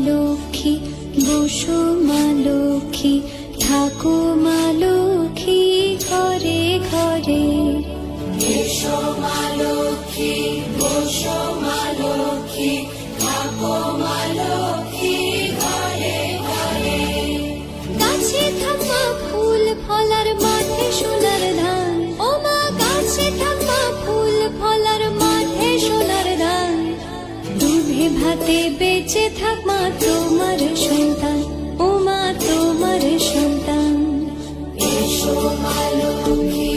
লক্ষ্মী, বসো মা লক্ষ্মী, থাকো মা লক্ষ্মী ঘরে ঘরে। এসো মা লক্ষ্মী, বসো মা লক্ষ্মী, থাকো মা লক্ষ্মী ঘরে ঘরে। গাছে থাকা ফুল ফলার মাঠে সোনার ধান, ও মা গাছে থাকা ফুল ফলার মাঠে সোনার ধান। দুধে ভাতে বেঁচে থাক মা তোমার সন্তান, ও মা তোমার সন্তান। এসো মা লক্ষ্মী,